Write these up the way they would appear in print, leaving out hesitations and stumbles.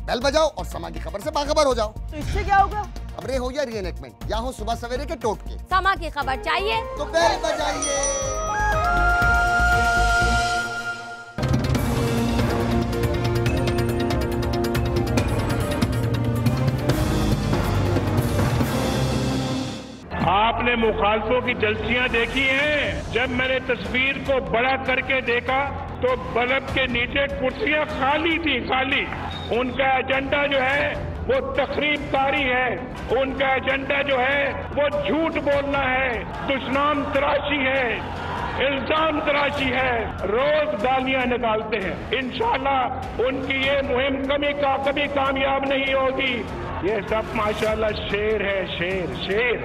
بیل بجاؤ اور سما کی خبر سے باخبر ہو جاؤ۔ تو اس سے کیا ہوگا؟ خبریں ہو یا ری انیکٹمنٹ یا ہو صبح سویرے کے ٹوٹکے، سما کی خبر چاہیے تو بیل بجائیے۔ آپ نے مخالفوں کی جلسیاں دیکھی ہیں؟ جب میں نے تصویر کو بڑا کر کے دیکھا تو بلب کے نیچے کرسیاں خالی تھی، خالی۔ ان کا ایجنڈا جو ہے وہ تخریب کاری ہے، ان کا ایجنڈا جو ہے وہ جھوٹ بولنا ہے، دشنام تراشی ہے، الزام تراشی ہے، روز گالیاں نکالتے ہیں۔ انشاءاللہ ان کی یہ مہم کبھی کامیاب نہیں ہوگی۔ یہ سب ماشاءاللہ شیر ہے، شیر شیر،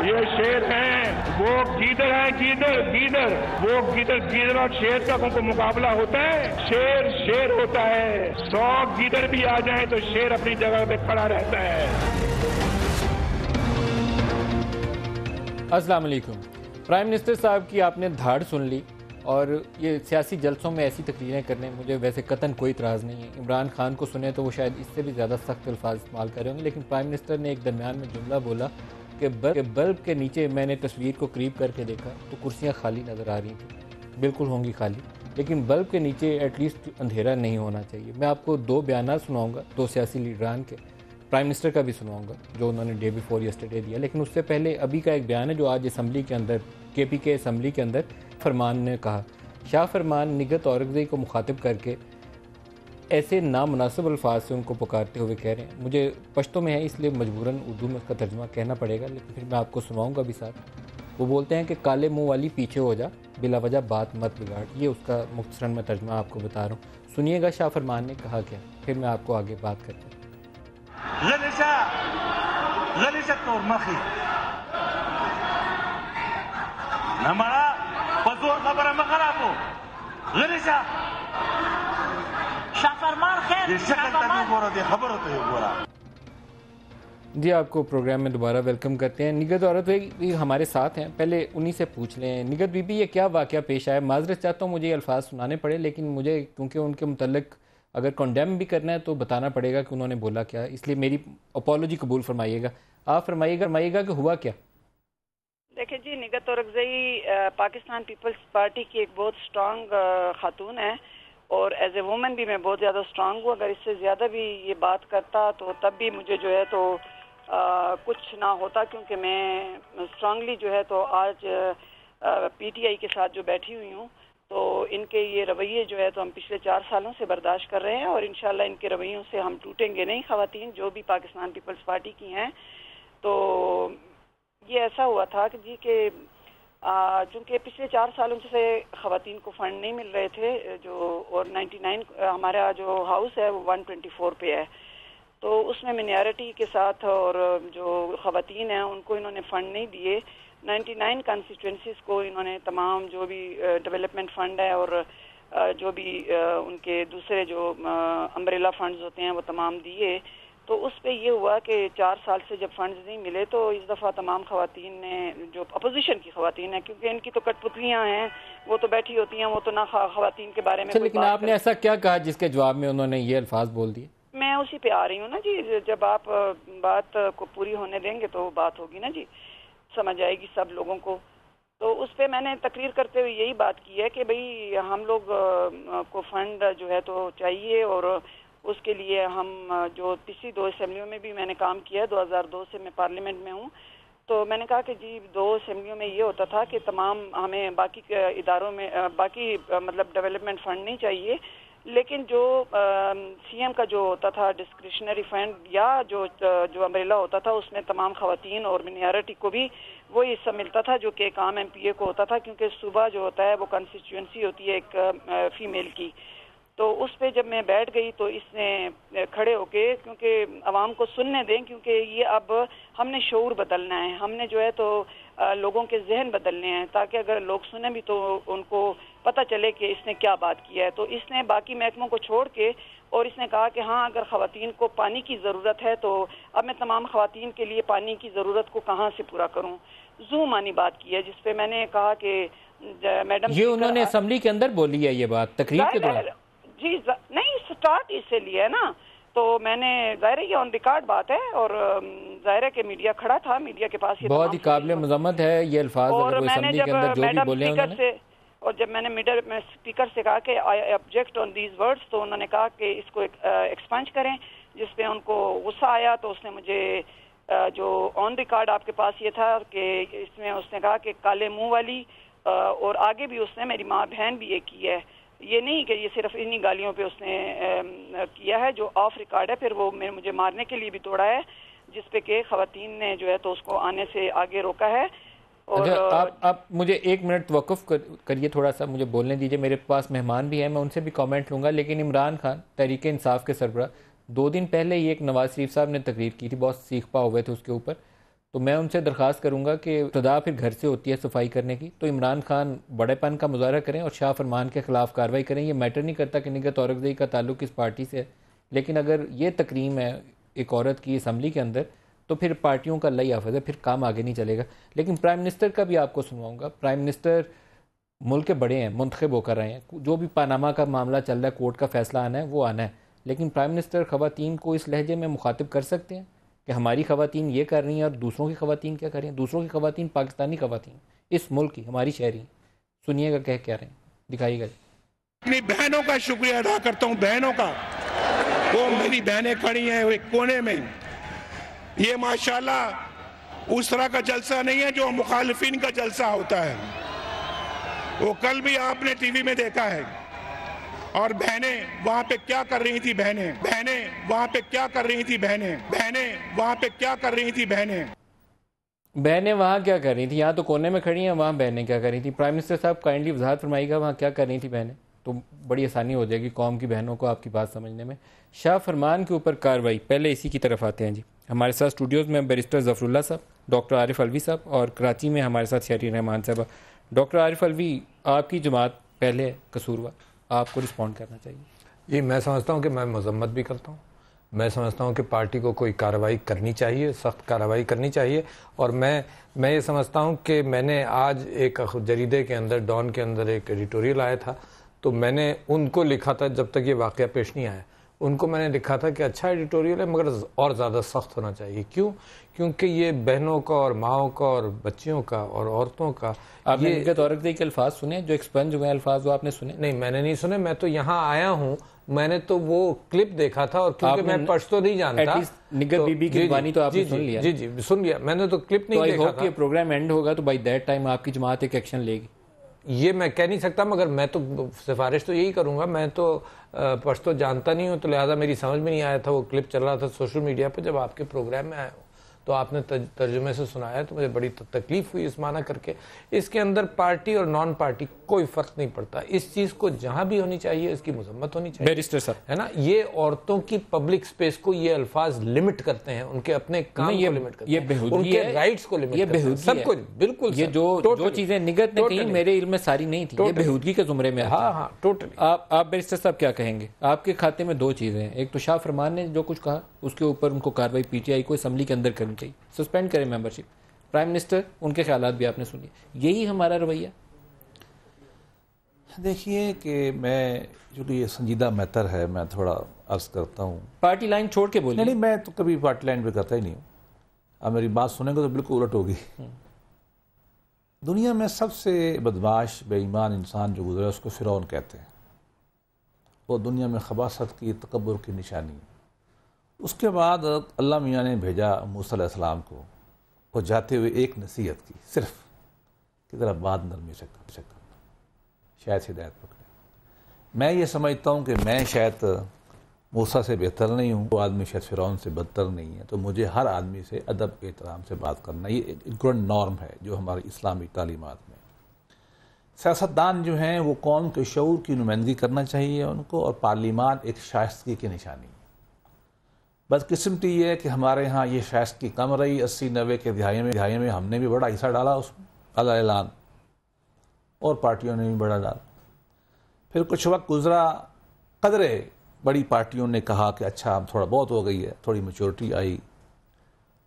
یہ شیر ہیں، وہ گیدڑ ہیں، گیدڑ، وہ گیدڑ اور شیر کا کو مقابلہ ہوتا ہے؟ شیر ہوتا ہے، 100 گیدڑ بھی آ جائیں تو شیر اپنی جگہ پہ کھڑا رہتا ہے۔ السلام علیکم۔ پرائم منسٹر صاحب کی آپ نے دھاڑ سن لی، اور یہ سیاسی جلسوں میں ایسی تقریریں کرنے مجھے ویسے قطعاً کوئی اعتراض نہیں ہے۔ عمران خان کو سنیں تو وہ شاید اس سے بھی زیادہ سخت الفاظ استعمال کر رہے ہوں گے، لیکن پرائم منسٹر نے ایک درمیان میں جملہ بولا کہ بلب کے نیچے میں نے تصویر کو قریب کر کے دیکھا تو کرسیاں خالی نظر آ رہی تھیں۔ بالکل ہوں گی خالی، لیکن بلب کے نیچے ایٹ لیسٹ اندھیرا نہیں ہونا چاہیے۔ میں آپ کو 2 بیانات سناؤں گا، 2 سیاسی لیڈران کے، پرائم منسٹر کا بھی سناؤں گا جو انہوں نے ڈے بیفور یسٹرڈے دیا، لیکن اس سے پہلے ابھی کا ایک بیان ہے جو آج اسمبلی کے اندر کے اسمبلی کے اندر فرمان نے کہا۔ شاہ فرمان نگہت اورکزئی کو مخاطب کر کے ایسے نامناسب الفاظ سے ان کو پکارتے ہوئے کہہ رہے ہیں، مجھے پشتو میں ہے اس لیے مجبوراً اردو میں اس کا ترجمہ کہنا پڑے گا، لیکن پھر میں آپ کو سناؤں گا بھی ساتھ۔ وہ بولتے ہیں کہ کالے منہ والی پیچھے ہو جا، بلا وجہ بات مت بگاڑ۔ یہ اس کا مختصراً میں ترجمہ آپ کو بتا رہا ہوں، سنیے گا شاہ فرمان نے کہا کیا، پھر میں آپ کو آگے بات کرتا ہوں۔ غلشت اور مخی نمارا پزور خبر مخرابو غلشا شاہ فرمان خیر، یہ شکل تک گورا دے خبر ہوتا ہے گورا۔ جی آپ کو پروگرام میں دوبارہ ویلکم کرتے ہیں۔ نگہت اورکزئی ہمارے ساتھ ہیں، پہلے انہی سے پوچھ لیں۔ نگہت بی بی، یہ کیا واقعہ پیش آیا؟ معذرت چاہتا ہوں مجھے یہ الفاظ سنانے پڑے، لیکن مجھے کیونکہ ان کے متعلق اگر کنڈیم بھی کرنا ہے تو بتانا پڑے گا کہ انہوں نے بولا کیا، اس لیے میری اپولوجی قبول فرمائیے گا۔ آپ فرمائیے گا کہ ہوا کیا؟ دیکھیں جی، نگہت اورکزئی پاکستان پیپلز پارٹی کی ایک بہت سٹرانگ خاتون ہے، اور ایز اے وومن بھی میں بہت زیادہ سٹرانگ ہوں۔ اگر اس سے زیادہ بھی یہ بات کرتا تو تب بھی مجھے جو ہے تو کچھ نہ ہوتا، کیونکہ میں سٹرانگلی جو ہے تو آج پی ٹی آئی کے ساتھ جو بیٹھی ہوئی ہوں، تو ان کے یہ رویے جو ہے تو ہم پچھلے 4 سالوں سے برداشت کر رہے ہیں، اور انشاءاللہ ان کے رویوں سے ہم ٹوٹیں گے نہیں۔ خواتین جو بھی پاکستان پیپلز پارٹی کی ہیں، تو یہ ایسا ہوا تھا کہ جی کہ چونکہ پچھلے 4 سالوں سے خواتین کو فنڈ نہیں مل رہے تھے، جو اور 99 ہمارا جو ہاؤس ہے وہ 124 پہ ہے، تو اس میں منیارٹی کے ساتھ اور جو خواتین ہیں ان کو انہوں نے فنڈ نہیں دیے۔ 99 کانسٹیچوئنسیز کو انہوں نے تمام جو بھی ڈیولپمنٹ فنڈ ہے اور جو بھی ان کے دوسرے جو امبریلا فنڈز ہوتے ہیں وہ تمام دیے۔ تو اس پہ یہ ہوا کہ 4 سال سے جب فنڈز نہیں ملے تو اس دفعہ تمام خواتین نے، جو اپوزیشن کی خواتین ہیں، کیونکہ ان کی تو کٹ پتلیاں ہیں، وہ تو بیٹھی ہوتی ہیں، وہ تو نہ خواتین کے بارے میں۔ لیکن آپ نے ایسا کیا کہا جس کے جواب میں انہوں نے یہ الفاظ بول دیے؟ میں اسی پہ آ رہی ہوں نا جی، جب آپ بات کو پوری ہونے دیں گے تو بات ہوگی نا جی، سمجھ آئے گی سب لوگوں کو۔ تو اس پہ میں نے تقریر کرتے ہوئے یہی بات کی ہے کہ بھئی ہم لوگ کو فنڈ جو ہے تو چاہیے، اور اس کے لیے ہم جو پچھلی 2 اسمبلیوں میں بھی میں نے کام کیا ہے، 2002 سے میں پارلیمنٹ میں ہوں، تو میں نے کہا کہ جی 2 اسمبلیوں میں یہ ہوتا تھا کہ تمام ہمیں باقی اداروں میں باقی مطلب ڈیولپمنٹ فنڈ نہیں چاہیے، لیکن جو سی ایم کا جو ہوتا تھا ڈسکریشنری فنڈ یا جو امبریلا ہوتا تھا، اس میں تمام خواتین اور منیارٹی کو بھی وہی حصہ ملتا تھا جو کہ ایک عام ایم پی اے کو ہوتا تھا، کیونکہ صوبہ جو ہوتا ہے وہ کنسٹیچوئنسی ہوتی ہے ایک فیمیل کی۔ تو اس پہ جب میں بیٹھ گئی تو اس نے کھڑے ہو کے، کیونکہ عوام کو سننے دیں، کیونکہ یہ اب ہم نے شعور بدلنا ہے، ہم نے جو ہے تو لوگوں کے ذہن بدلنے ہیں، تاکہ اگر لوگ سنیں بھی تو ان کو پتہ چلے کہ اس نے کیا بات کیا ہے۔ تو اس نے باقی محکموں کو چھوڑ کے، اور اس نے کہا کہ ہاں اگر خواتین کو پانی کی ضرورت ہے تو اب میں تمام خواتین کے لیے پانی کی ضرورت کو کہاں سے پورا کروں، زومانی بات کی ہے، جس پہ میں نے کہا کہ میڈم یہ انہوں نے اسمبلی کے اندر بولی ہے یہ بات تقریر کے دوران؟ جی نہیں، سٹارٹ اس سے لیا ہے نا تو میں نے ظاہر ہے یہ آن ریکارڈ بات ہے اور ظاہر ہے کہ میڈیا کھڑا تھا, میڈیا کے پاس یہ بہت ہی قابل مذمت ہے یہ الفاظ اگر وہ اسمبلی کے اندر جو بھی بولے انہوں نے. اور جب میں نے اسپیکر سے کہا کہ آئی آبجیکٹ آن دیز ورڈز, تو انہوں نے کہا کہ اس کو ایکسپنج کریں, جس پہ ان کو غصہ آیا. تو اس نے مجھے جو آن ریکارڈ آپ کے پاس یہ تھا کہ اس میں اس نے کہا کہ کالے منہ والی, اور آگے بھی اس نے میری ماں بہن بھی یہ کی ہے. یہ نہیں کہ یہ صرف انہی گالیوں پہ اس نے کیا ہے جو آف ریکارڈ ہے. پھر وہ مجھے مارنے کے لیے بھی توڑا ہے, جس پہ کہ خواتین نے جو ہے تو اس کو آنے سے آگے روکا ہے. اور آپ مجھے 1 منٹ توقف کریے, تھوڑا سا مجھے بولنے دیجیے. میرے پاس مہمان بھی ہیں, میں ان سے بھی کامنٹ لوں گا. لیکن عمران خان تحریک انصاف کے سربراہ 2 دن پہلے یہ ایک نواز شریف صاحب نے تقریر کی تھی, بہت سیخ پا ہوئے تھے اس کے اوپر. تو میں ان سے درخواست کروں گا کہ ابتدا پھر گھر سے ہوتی ہے صفائی کرنے کی, تو عمران خان بڑے پن کا مظاہرہ کریں اور شاہ فرمان کے خلاف کارروائی کریں. یہ میٹر نہیں کرتا کہ نگہت اورکزئی کا تعلق اس پارٹی سے ہے, لیکن اگر یہ تکریم ہے ایک عورت کی اسمبلی کے اندر تو پھر پارٹیوں کا اللہ حافظ ہے, پھر کام آگے نہیں چلے گا. لیکن پرائم منسٹر کا بھی آپ کو سنواؤں گا. پرائم منسٹر ملک کے بڑے ہیں, منتخب ہو کر رہے ہیں. جو بھی پاناما کا معاملہ چل رہا ہے, کورٹ کا فیصلہ آنا ہے وہ آنا ہے. لیکن پرائم منسٹر خواتین کو اس لہجے میں مخاطب کر سکتے ہیں کہ ہماری خواتین یہ کر رہی ہیں اور دوسروں کی خواتین کیا کر رہی ہیں. دوسروں کی خواتین پاکستانی خواتین, اس ملک کی, ہماری شہری. سنیے گا کہہ کیا رہے ہیں, دکھائیے گا. اپنی بہنوں کا شکریہ ادا کرتا ہوں, بہنوں کا. وہ میری بہنیں کھڑی ہیں ایک کونے میں. یہ ماشاءاللہ اس طرح کا جلسہ نہیں ہے جو مخالفین کا جلسہ ہوتا ہے. وہ کل بھی آپ نے ٹی وی میں دیکھا ہے. اور بہنیں وہاں پہ کیا کر رہی تھی, بہنیں وہاں پہ کیا کر رہی تھی, بہنیں وہاں پہ کیا کر رہی تھی, بہنیں وہاں کیا کر رہی تھی. یہاں تو کونے میں کھڑی ہیں, وہاں بہنیں کیا کر رہی تھی. پرائم منسٹر صاحب کائنڈلی وضاحت فرمائیے گا وہاں کیا کر رہی تھی بہنیں, تو بڑی آسانی ہو جائے گی قوم کی بہنوں کو آپ کی بات سمجھنے میں. شاہ فرمان کے اوپر کارروائی, پہلے اسی کی طرف آتے ہیں جی. ہمارے ساتھ اسٹوڈیوز میں بیرسٹر ظفر اللہ صاحب, ڈاکٹر عارف الوی صاحب, اور کراچی میں ہمارے ساتھ شہری رحمان صاحب. ڈاکٹر عارف الوی, آپ کی جماعت پہلے قصوروار, آپ کو رسپونڈ کرنا چاہیے. جی, میں سمجھتا ہوں کہ میں مذمت بھی کرتا ہوں. میں سمجھتا ہوں کہ پارٹی کو کوئی کارروائی کرنی چاہیے, سخت کارروائی کرنی چاہیے. اور میں یہ سمجھتا ہوں کہ میں نے آج ایک جریدے کے اندر, ڈان کے اندر ایک ایڈیٹوریل آیا تھا, تو میں نے ان کو لکھا تھا, جب تک یہ واقعہ پیش نہیں آیا, ان کو میں نے لکھا تھا کہ اچھا ایڈیٹوریل ہے مگر اور زیادہ سخت ہونا چاہیے. کیونکہ یہ بہنوں کا اور ماؤں کا اور بچیوں کا اور عورتوں کا. آپ نے نگہت اورکزئی کے الفاظ سنے جو ایکسپنج ہوئے الفاظ, وہ آپ نے سنے؟ نہیں, میں نے نہیں سنے. میں تو یہاں آیا ہوں, میں نے تو وہ کلپ دیکھا تھا, اور کیونکہ میں پشتو نہیں جانتا. نگہت بی بی کی زبانی تو آپ نے سن لیا. جی سن لیا, میں نے تو کلپ نہیں دیکھا تھا. یہ پروگرام اینڈ ہوگا تو بائی دیٹ ٹائم آپ کی جماعت ایک ایکشن لے گی. یہ میں کہہ نہیں سکتا, مگر میں تو سفارش تو یہی کروں گا. میں تو پشتو جانتا نہیں ہوں, تو لہٰذا میری سمجھ میں نہیں آیا تھا. وہ کلپ چل رہا تھا سوشل میڈیا پہ, جب آپ کے پروگرام میں آیا ہوں تو آپ نے ترجمے سے سنایا, تو مجھے بڑی تکلیف ہوئی اس معنی کر کے. اس کے اندر پارٹی اور نان پارٹی کوئی فرق نہیں پڑتا. اس چیز کو جہاں بھی ہونی چاہیے اس کی مذمت ہونی چاہیے. بیرسٹر صاحب, ہے نا, یہ عورتوں کی پبلک سپیس کو یہ الفاظ لمٹ کرتے ہیں, ان کے اپنے کام کو لمٹ کرتے ہیں, ان کے رائٹس کو لمٹ کرتے ہیں, سب کچھ. بالکل, یہ جو چیزیں نگہت نے کہیں میرے علم میں ساری نہیں تھی, یہ بےہودگی کے زمرے میں. ہاں, ٹوٹلی. آپ بیرسٹر صاحب کیا کہیں گے؟ آپ کے کھاتے میں 2 چیزیں ہیں. ایک تو شاہ فرمان نے جو کچھ کہا اس کے اوپر ان کو کارروائی پی ٹی آئی کو اسمبلی کے اندر کرنی چاہیے, سسپینڈ کریں ممبرشپ. پرائم منسٹر, ان کے خیالات بھی آپ نے سنیے. یہی ہمارا رویہ. دیکھیے کہ میں, چونکہ یہ سنجیدہ میٹر ہے, میں تھوڑا عرض کرتا ہوں. پارٹی لائن چھوڑ کے بولیے. نہیں, میں تو کبھی پارٹی لائن پہ کرتا ہی نہیں ہوں. اب میری بات سنیں گے تو بالکل الٹ ہوگی. دنیا میں سب سے بدمعاش بے ایمان انسان جو گزرا اس کو فرعون کہتے ہیں. وہ دنیا میں خباثت کی, تکبر کی نشانی ہے. اس کے بعد اللہ میاں نے بھیجا موسیٰ علیہ السلام کو, وہ جاتے ہوئے ایک نصیحت کی, صرف کہ ذرا بات نرمی سے کرنا, شاید ہدایت پکڑے. میں یہ سمجھتا ہوں کہ میں شاید موسیٰ سے بہتر نہیں ہوں, وہ آدمی شاید فرعون سے بدتر نہیں ہے, تو مجھے ہر آدمی سے ادب احترام سے بات کرنا یہ ایک گرانڈ نارم ہے جو ہماری اسلامی تعلیمات میں. سیاستدان جو ہیں وہ قوم کے شعور کی نمائندگی کرنا چاہیے ان کو, اور پارلیمان ایک شائستگی کی نشانی. بدقسمتی یہ ہے کہ ہمارے ہاں یہ شائستگی کم رہی. 80-90 کے دہائی میں ہم نے بھی بڑا حصہ ڈالا اس میں, اعلان, اور پارٹیوں نے بھی بڑا ڈالا. پھر کچھ وقت گزرا, قدرے بڑی پارٹیوں نے کہا کہ اچھا اب تھوڑا بہت ہو گئی ہے, تھوڑی میچورٹی آئی.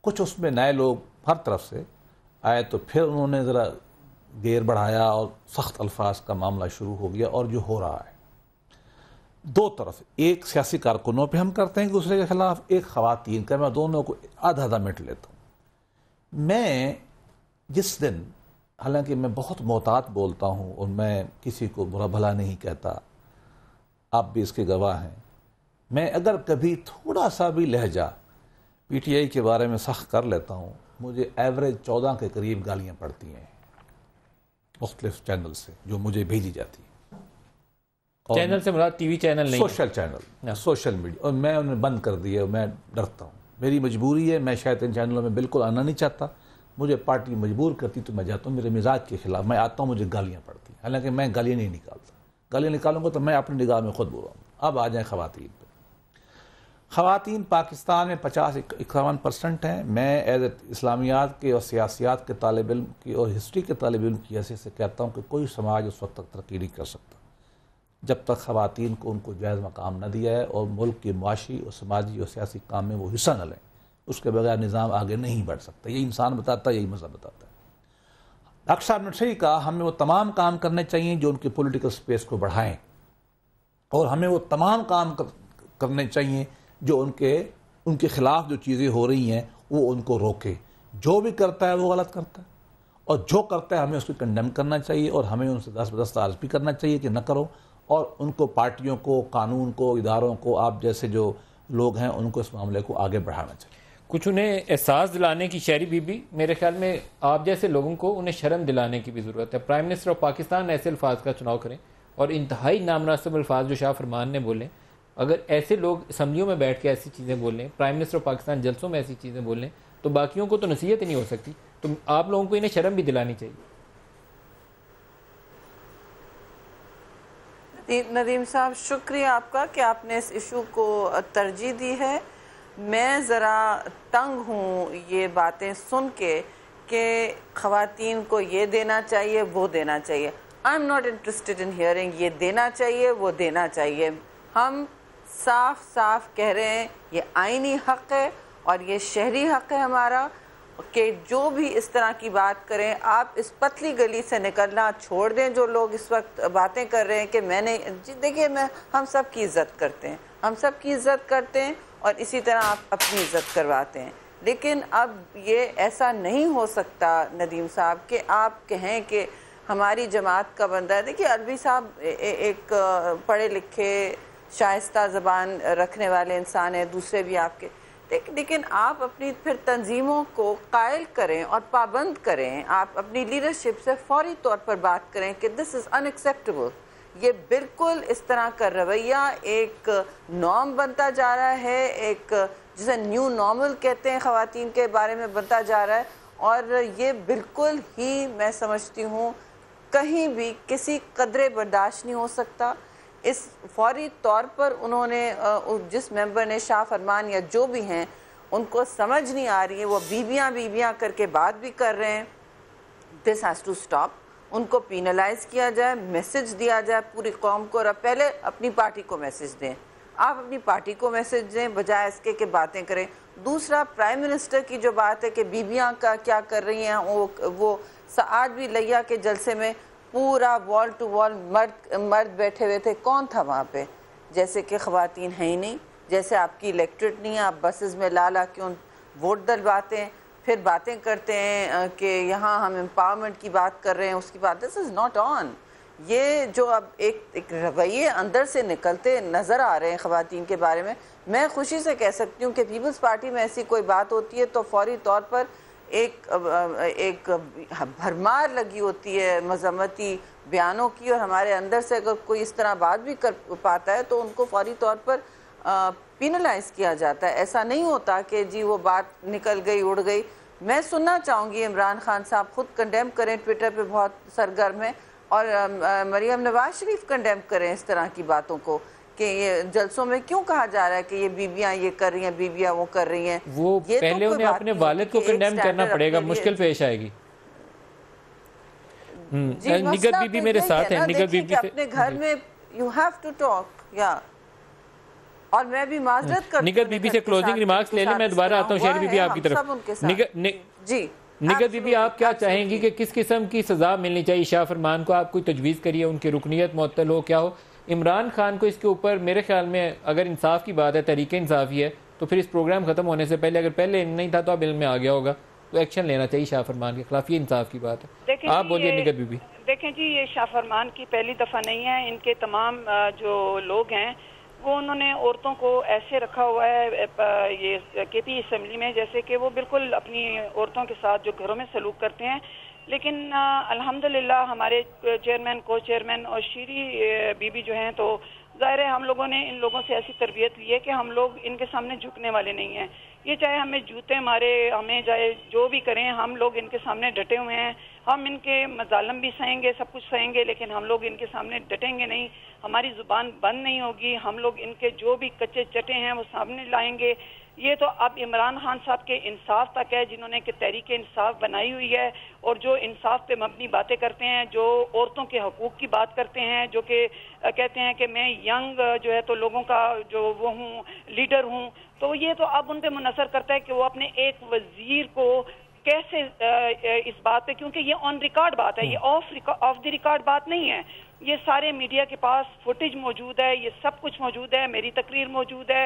کچھ اس میں نئے لوگ ہر طرف سے آئے, تو پھر انہوں نے ذرا گیئر بڑھایا اور سخت الفاظ کا معاملہ شروع ہو گیا, اور جو ہو رہا ہے. دو طرف، ایک سیاسی کارکنوں پہ ہم کرتے ہیں دوسرے کے خلاف، ایک خواتین کا. میں دونوں کو آدھا منٹ لیتا ہوں. میں جس دن، حالانکہ میں بہت محتاط بولتا ہوں اور میں کسی کو برا بھلا نہیں کہتا، آپ بھی اس کے گواہ ہیں، میں اگر کبھی تھوڑا سا بھی لہجہ پی ٹی آئی کے بارے میں سخت کر لیتا ہوں، مجھے ایوریج 14 کے قریب گالیاں پڑتی ہیں مختلف چینل سے جو مجھے بھیجی جاتی ہیں. چینل سے مراد ٹی وی چینل نہیں، سوشل چینل، سوشل میڈیا، اور میں انہیں بند کر دیا. میں ڈرتا ہوں، میری مجبوری ہے. میں شاید ان چینلوں میں بالکل آنا نہیں چاہتا، مجھے پارٹی مجبور کرتی تو میں جاتا ہوں. میرے مزاج کے خلاف میں آتا ہوں، مجھے گالیاں پڑتی ہیں. حالانکہ میں گالیاں نہیں نکالتا. گالیاں نکالوں گا تو میں اپنی نگاہ میں خود برا ہوں. اب آ جائیں خواتین پہ. خواتین پاکستان میں 50-51% ہیں. میں ایز اسلامیات کے اور سیاسیات کے طالب علم کی اور ہسٹری کے طالب علم کی حیثیت سے کہتا ہوں کہ کوئی سماج اس وقت تک ترقی نہیں کر سکتا جب تک خواتین کو ان کو جائز مقام نہ دیا ہے اور ملک کے معاشی اور سماجی اور سیاسی کام میں وہ حصہ نہ لیں. اس کے بغیر نظام آگے نہیں بڑھ سکتا. یہی انسان بتاتا ہے، یہی مذہب بتاتا ہے. ڈاکٹر صاحب نے صحیح کہا، ہمیں وہ تمام کام کرنے چاہیے جو ان کی پولیٹیکل سپیس کو بڑھائیں، اور ہمیں وہ تمام کام کرنے چاہیے جو ان کے خلاف جو چیزیں ہو رہی ہیں وہ ان کو روکے. جو بھی کرتا ہے وہ غلط کرتا ہے، اور جو کرتا ہے ہمیں اس کو کنڈیم کرنا چاہیے، اور ہمیں ان سے دست بدست عرض بھی کرنا چاہیے کہ نہ کرو. اور ان کو، پارٹیوں کو، قانون کو، اداروں کو، آپ جیسے جو لوگ ہیں ان کو اس معاملے کو آگے بڑھانا چاہیے. کچھ انہیں احساس دلانے کی، شہری بی بی میرے خیال میں آپ جیسے لوگوں کو انہیں شرم دلانے کی بھی ضرورت ہے. پرائم منسٹر آف پاکستان ایسے الفاظ کا چناؤ کریں، اور انتہائی نامناسب الفاظ جو شاہ فرمان نے بولیں، اگر ایسے لوگ اسمبلیوں میں بیٹھ کے ایسی چیزیں بولیں، پرائم منسٹر آف پاکستان جلسوں میں ایسی چیزیں بولیں، تو باقیوں کو تو نصیحت ہی نہیں ہو سکتی. تو آپ لوگوں کو انہیں شرم بھی دلانی چاہیے. ندیم صاحب، شکریہ آپ کا کہ آپ نے اس ایشو کو ترجیح دی ہے. میں ذرا تنگ ہوں یہ باتیں سن کے کہ خواتین کو یہ دینا چاہیے، وہ دینا چاہیے. I am not interested in hearing یہ دینا چاہیے، وہ دینا چاہیے. ہم صاف صاف کہہ رہے ہیں یہ آئینی حق ہے اور یہ شہری حق ہے ہمارا کہ جو بھی اس طرح کی بات کریں، آپ اس پتلی گلی سے نکلنا چھوڑ دیں. جو لوگ اس وقت باتیں کر رہے ہیں کہ میں نے، دیکھیے ہم سب کی عزت کرتے ہیں، ہم سب کی عزت کرتے ہیں، اور اسی طرح آپ اپنی عزت کرواتے ہیں. لیکن اب یہ ایسا نہیں ہو سکتا ندیم صاحب کہ آپ کہیں کہ ہماری جماعت کا بندہ ہے. دیکھیے الوی صاحب ایک پڑھے لکھے شائستہ زبان رکھنے والے انسان ہیں، دوسرے بھی آپ کے، لیکن آپ اپنی پھر تنظیموں کو قائل کریں اور پابند کریں. آپ اپنی لیڈرشپ سے فوری طور پر بات کریں کہ دس از ان ایکسیپٹیبل. یہ بالکل اس طرح کا رویہ ایک نارم بنتا جا رہا ہے، ایک جسے نیو نارمل کہتے ہیں خواتین کے بارے میں بنتا جا رہا ہے، اور یہ بالکل ہی میں سمجھتی ہوں کہیں بھی کسی قدرے برداشت نہیں ہو سکتا. اس فوری طور پر انہوں نے، جس ممبر نے، شاہ فرمان یا جو بھی ہیں، ان کو سمجھ نہیں آ رہی ہے، وہ بیویاں کر کے بات بھی کر رہے ہیں. This has to stop. ان کو پینلائز کیا جائے، میسج دیا جائے پوری قوم کو. اور پہلے اپنی پارٹی کو میسج دیں، آپ اپنی پارٹی کو میسج دیں بجائے اس کے کہ باتیں کریں. دوسرا، پرائم منسٹر کی جو بات ہے کہ بیویاں کا کیا کر رہی ہیں، وہ آج بھی لیا کے جلسے میں پورا وال ٹو وال مرد بیٹھے ہوئے تھے. کون تھا وہاں پہ؟ جیسے کہ خواتین ہیں ہی نہیں، جیسے آپ کی الیکٹریٹ نہیں ہے، آپ بسز میں لا کیوں ووٹ دلواتے ہیں، پھر باتیں کرتے ہیں کہ یہاں ہم امپاورمنٹ کی بات کر رہے ہیں، اس کی بات، دس از ناٹ آن. یہ جو اب ایک رویے اندر سے نکلتے نظر آ رہے ہیں خواتین کے بارے میں. میں خوشی سے کہہ سکتی ہوں کہ پیپلز پارٹی میں ایسی کوئی بات ہوتی ہے تو فوری طور پر ایک بھرمار لگی ہوتی ہے مذمتی بیانوں کی، اور ہمارے اندر سے اگر کوئی اس طرح بات بھی کر پاتا ہے تو ان کو فوری طور پر پینلائز کیا جاتا ہے. ایسا نہیں ہوتا کہ جی وہ بات نکل گئی، اڑ گئی. میں سننا چاہوں گی عمران خان صاحب خود کنڈیم کریں، ٹویٹر پہ بہت سرگرم ہیں، اور مریم نواز شریف کنڈیم کریں اس طرح کی باتوں کو کہ یہ جلسوں میں کیوں کہا جا رہا ہے کہ یہ بیویاں یہ کر رہی ہیں، بیویاں وہ کر رہی ہیں. وہ پہلے انہیں اپنے والد کو کنڈیم کرنا پڑے گا، مشکل پیش آئے گی. نگت بی بی میرے ساتھ ہیں. نگت بی بی اپنے گھر میں یو ہیو ٹو ٹاک. یا اور میں بھی معذرت کرتی ہوں، نگت بی بی سے کلوزنگ ریمارکس لے لیں. میں دوبارہ آتا ہوں شہری بی بی آپ کی طرف. جی نگت بی بی آپ کیا چاہیں گی کہ کس قسم کی سزا ملنی چاہیے شاہ فرمان کو؟ آپ کوئی تجویز کریے، ان کی رکنیت معطل ہو، کیا ہو؟ عمران خان کو اس کے اوپر میرے خیال میں اگر انصاف کی بات ہے، تحریک انصاف ہی ہے، تو پھر اس پروگرام ختم ہونے سے پہلے، اگر پہلے نہیں تھا تو اب علم میں آ گیا ہوگا، تو ایکشن لینا چاہیے شاہ فرمان کے خلاف. یہ انصاف کی بات ہے. آپ بولیے نگہت بی بی. دیکھیں جی، یہ شاہ فرمان کی پہلی دفعہ نہیں ہے. ان کے تمام جو لوگ ہیں وہ انہوں نے عورتوں کو ایسے رکھا ہوا ہے یہ کے پی اسمبلی میں جیسے کہ وہ بالکل اپنی عورتوں کے ساتھ جو گھروں میں سلوک کرتے ہیں. لیکن الحمدللہ ہمارے چیئرمین، کو چیئرمین اور شیری بی بی جو ہیں، تو ظاہر ہے ہم لوگوں نے ان لوگوں سے ایسی تربیت لی ہے کہ ہم لوگ ان کے سامنے جھکنے والے نہیں ہیں. یہ چاہے ہمیں جوتے مارے، ہمیں چاہے جو بھی کریں، ہم لوگ ان کے سامنے ڈٹے ہوئے ہیں. ہم ان کے مظالم بھی سہیں گے، سب کچھ سہیں گے، لیکن ہم لوگ ان کے سامنے ڈٹیں گے نہیں. ہماری زبان بند نہیں ہوگی. ہم لوگ ان کے جو بھی کچے چٹے ہیں وہ سامنے لائیں گے. یہ تو اب عمران خان صاحب کے انصاف تک ہے، جنہوں نے کہ تحریک انصاف بنائی ہوئی ہے اور جو انصاف پہ مبنی باتیں کرتے ہیں، جو عورتوں کے حقوق کی بات کرتے ہیں، جو کہ کہتے ہیں کہ میں ینگ جو ہے تو لوگوں کا جو وہ ہوں، لیڈر ہوں. تو یہ تو اب ان پہ منحصر کرتا ہے کہ وہ اپنے ایک وزیر کو کیسے اس بات پہ، کیونکہ یہ آن ریکارڈ بات ہے، یہ آف دی ریکارڈ بات نہیں ہے. یہ سارے میڈیا کے پاس فوٹیج موجود ہے، یہ سب کچھ موجود ہے، میری تقریر موجود ہے،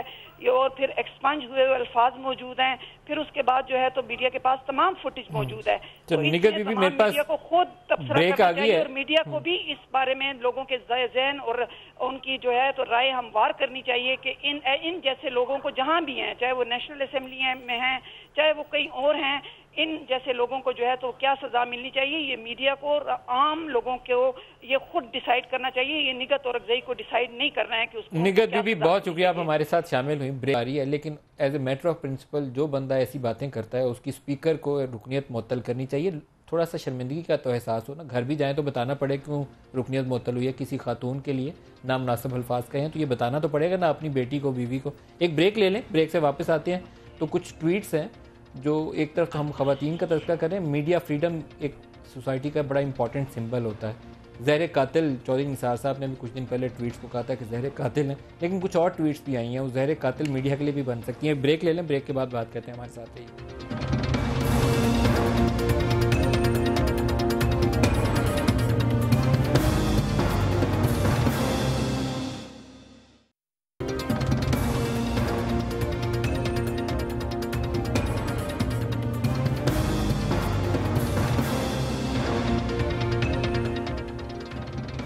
اور پھر ایکسپنج ہوئے الفاظ موجود ہیں. پھر اس کے بعد جو ہے تو میڈیا کے پاس تمام فوٹیج موجود ہے. تو میڈیا کو خود تبصرہ کرنا چاہیے اور میڈیا کو بھی اس بارے میں لوگوں کے ذہن اور ان کی جو ہے تو رائے ہموار کرنی چاہیے کہ ان جیسے لوگوں کو جہاں بھی ہیں، چاہے وہ نیشنل اسمبلی میں ہیں، چاہے وہ کئی اور ہیں، ان جیسے لوگوں کو جو ہے تو کیا سزا ملنی چاہیے. یہ میڈیا کو اور عام لوگوں کو یہ خود ڈیسائیڈ کرنا چاہیے. یہ نگہت اور اکزئی کو ڈیسائیڈ نہیں کرنا ہے کہ اس کو. نگہت بی بی بہت شکریہ، آپ ہمارے ساتھ شامل ہوئی. بریک آ رہی ہے، لیکن as a matter of principle جو بندہ ایسی باتیں کرتا ہے اس کی اسپیکر کو رکنیت معطل کرنی چاہیے. تھوڑا سا شرمندگی کا تو احساس ہو نا، گھر بھی جائیں تو بتانا پڑے کیوں رکنیت معطل ہوئی ہے. کسی خاتون کے لیے نامناسب الفاظ کہیں تو یہ بتانا تو پڑے گا نا اپنی بیٹی کو، بیوی کو. ایک بریک لے لیں، بریک سے واپس آتے ہیں. تو کچھ ٹویٹس ہیں جو ایک طرف ہم خواتین کا تذکرہ کریں. میڈیا فریڈم ایک سوسائٹی کا بڑا امپورٹنٹ سمبل ہوتا ہے. زہر قاتل چودھری نثار صاحب نے بھی کچھ دن پہلے ٹویٹس کو کہا تھا کہ زہر قاتل ہیں، لیکن کچھ اور ٹویٹس بھی آئی ہیں وہ زہر قاتل میڈیا کے لیے بھی بن سکتی ہیں. بریک لے لیں، بریک کے بعد بات کرتے ہیں. ہمارے ساتھ رہیے.